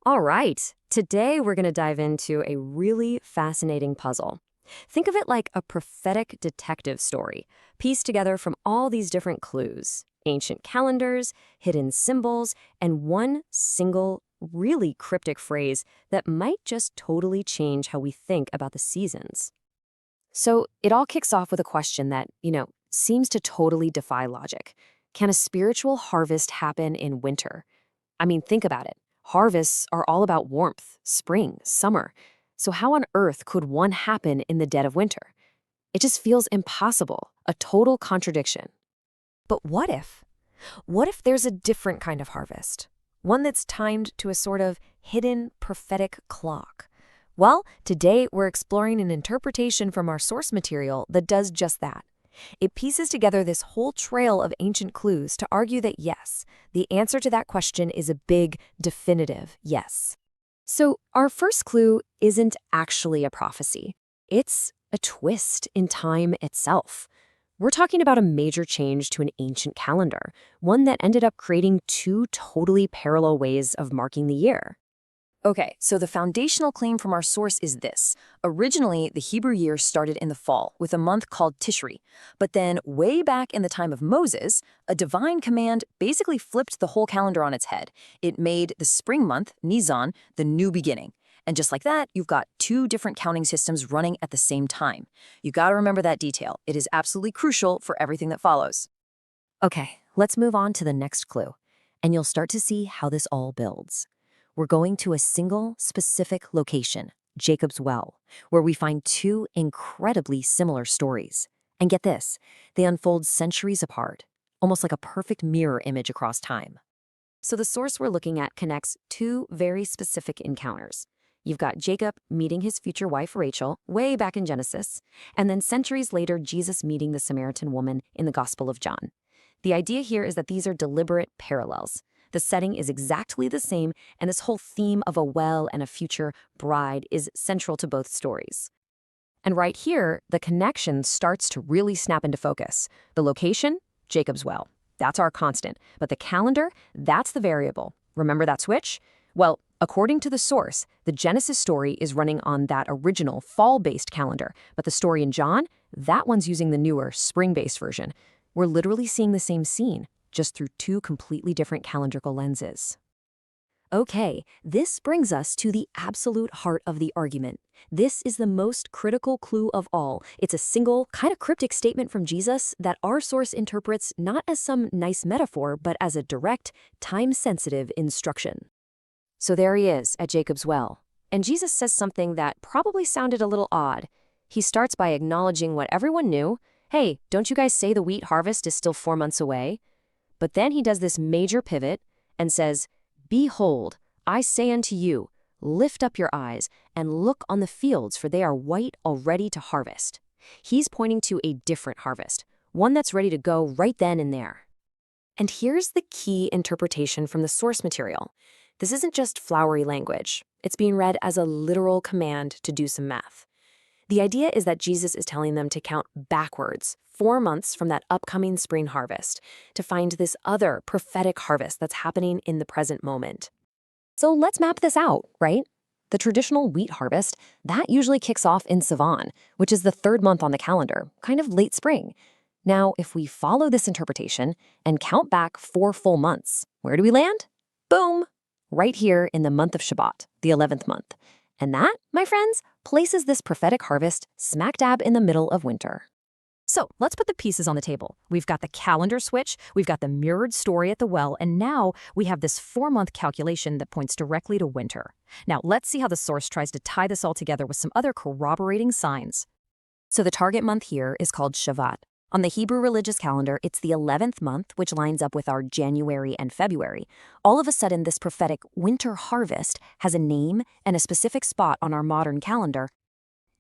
All right, today we're going to dive into a really fascinating puzzle. Think of it like a prophetic detective story, pieced together from all these different clues, ancient calendars, hidden symbols, and one single, really cryptic phrase that might just totally change how we think about the seasons. So it all kicks off with a question that, seems to totally defy logic. Can a spiritual harvest happen in winter? I mean, think about it. Harvests are all about warmth, spring, summer. So how on earth could one happen in the dead of winter? It just feels impossible, a total contradiction. But what if? What if there's a different kind of harvest? One that's timed to a sort of hidden prophetic clock. Well, today we're exploring an interpretation from our source material that does just that. It pieces together this whole trail of ancient clues to argue that yes, the answer to that question is a big, definitive yes. So our first clue isn't actually a prophecy. It's a twist in time itself. We're talking about a major change to an ancient calendar, one that ended up creating two totally parallel ways of marking the year. Okay, so the foundational claim from our source is this. Originally, the Hebrew year started in the fall with a month called Tishri. But then, way back in the time of Moses, a divine command basically flipped the whole calendar on its head. It made the spring month, Nisan, the new beginning. And just like that, you've got two different counting systems running at the same time. You gotta remember that detail. It is absolutely crucial for everything that follows. Okay, let's move on to the next clue, and you'll start to see how this all builds. We're going to a single, specific location, Jacob's Well, where we find two incredibly similar stories. And get this, they unfold centuries apart, almost like a perfect mirror image across time. So the source we're looking at connects two very specific encounters. You've got Jacob meeting his future wife Rachel way back in Genesis, and then centuries later Jesus meeting the Samaritan woman in the Gospel of John. The idea here is that these are deliberate parallels. The setting is exactly the same, and this whole theme of a well and a future bride is central to both stories. And right here, the connection starts to really snap into focus. The location, Jacob's Well. That's our constant. But the calendar, that's the variable. Remember that switch? Well, according to the source, the Genesis story is running on that original fall-based calendar, but the story in John, that one's using the newer spring-based version. We're literally seeing the same scene, just through two completely different calendrical lenses. Okay, this brings us to the absolute heart of the argument. This is the most critical clue of all. It's a single, kind of cryptic statement from Jesus that our source interprets not as some nice metaphor, but as a direct, time-sensitive instruction. So there he is at Jacob's Well, and Jesus says something that probably sounded a little odd. He starts by acknowledging what everyone knew. Hey, don't you guys say the wheat harvest is still 4 months away? But then he does this major pivot and says, Behold, I say unto you, lift up your eyes and look on the fields, for they are white already to harvest. He's pointing to a different harvest, one that's ready to go right then and there. And here's the key interpretation from the source material. This isn't just flowery language. It's being read as a literal command to do some math. The idea is that Jesus is telling them to count backwards, 4 months from that upcoming spring harvest, to find this other prophetic harvest that's happening in the present moment. So let's map this out, right? The traditional wheat harvest, that usually kicks off in Sivan, which is the 3rd month on the calendar, kind of late spring. Now, if we follow this interpretation and count back 4 full months, where do we land? Boom! Right here in the month of Shabbat, the 11th month. And that, my friends, places this prophetic harvest smack dab in the middle of winter. So let's put the pieces on the table. We've got the calendar switch, we've got the mirrored story at the well, and now we have this 4-month calculation that points directly to winter. Now let's see how the source tries to tie this all together with some other corroborating signs. So the target month here is called Shavat. On the Hebrew religious calendar, it's the 11th month, which lines up with our January and February. All of a sudden, this prophetic winter harvest has a name and a specific spot on our modern calendar.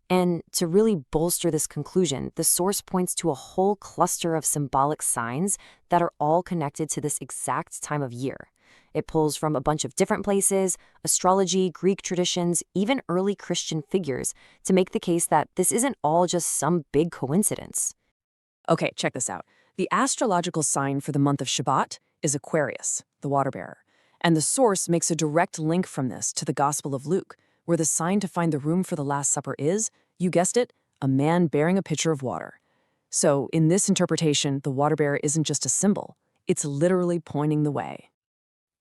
And to really bolster this conclusion, the source points to a whole cluster of symbolic signs that are all connected to this exact time of year. It pulls from a bunch of different places, astrology, Greek traditions, even early Christian figures, to make the case that this isn't all just some big coincidence. Okay, check this out. The astrological sign for the month of Shabbat is Aquarius, the water bearer. And the source makes a direct link from this to the Gospel of Luke, where the sign to find the room for the Last Supper is, you guessed it, a man bearing a pitcher of water. So, in this interpretation, the water bearer isn't just a symbol, it's literally pointing the way.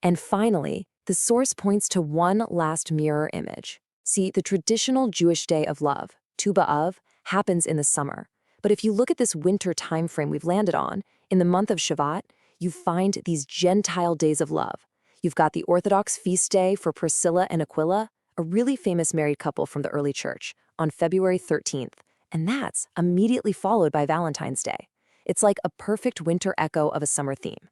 And finally, the source points to one last mirror image. See, the traditional Jewish day of love, Tu B'Av, happens in the summer. But if you look at this winter time frame we've landed on, in the month of Shavat, you find these Gentile days of love. You've got the Orthodox feast day for Priscilla and Aquila, a really famous married couple from the early church, on February 13th, and that's immediately followed by Valentine's Day. It's like a perfect winter echo of a summer theme.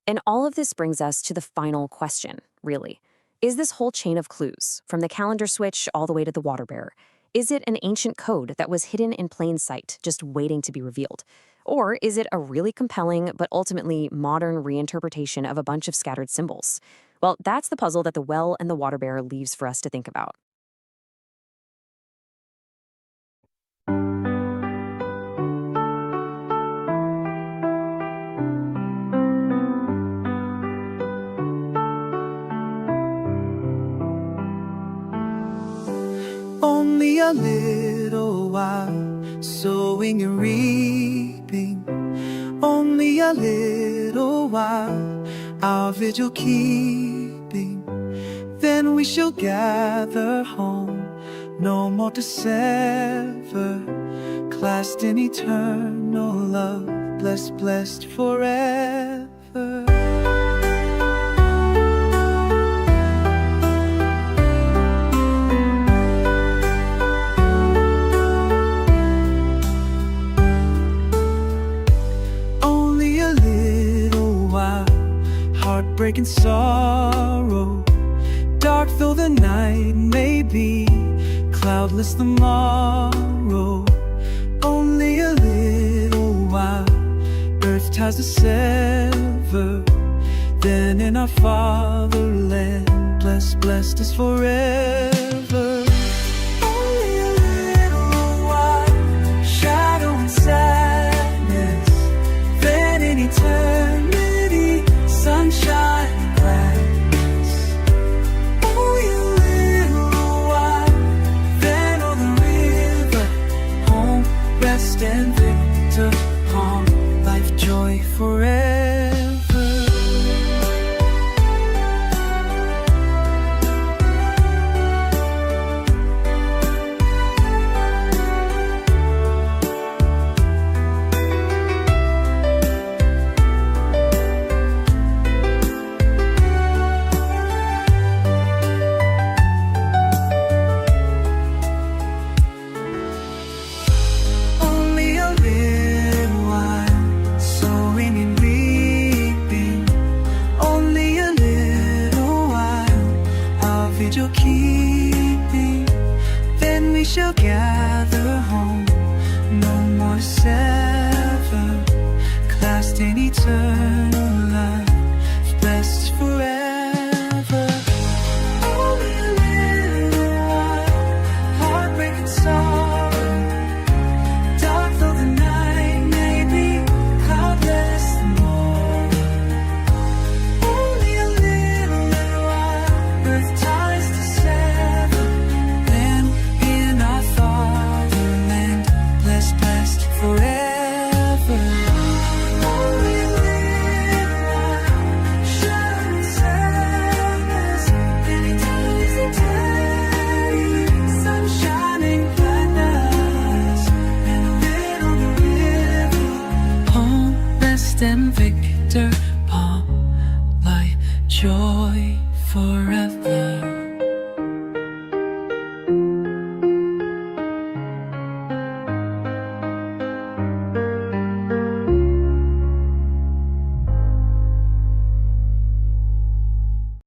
And all of this brings us to the final question, really. Is this whole chain of clues, from the calendar switch all the way to the water bearer, is it an ancient code that was hidden in plain sight, just waiting to be revealed? Or is it a really compelling but ultimately modern reinterpretation of a bunch of scattered symbols? Well, that's the puzzle that the well and the water bearer leaves for us to think about. Only a little while, sowing and reaping. Only a little while, our vigil keeping. Then we shall gather home, no more to sever. Clasped in eternal love, blessed, blessed forever. Heartbreak and sorrow, dark though the night may be, cloudless the morrow. Only a little while, earth ties to sever. Then in our fatherland, blessed, blessed is forever. Only a little while, shadow and sadness. Then in eternity, sunshine and gladness. Only a little while, then on the river, home, rest and victor, calm, life, joy forever. Keeping, then we shall gather home, no more sever, clasped in eternal life, blessed forever. Only a little while, heartbreak and sorrow, dark though the night may be, cloudless the morning. Only a little while, earth ties to sever. Then in our fatherland, blessed, blessed forever. Only a little while, shadow and sadness. Then eternity, sunshine and gladness. And then on the river, home, rest and victor, palm, light, joy.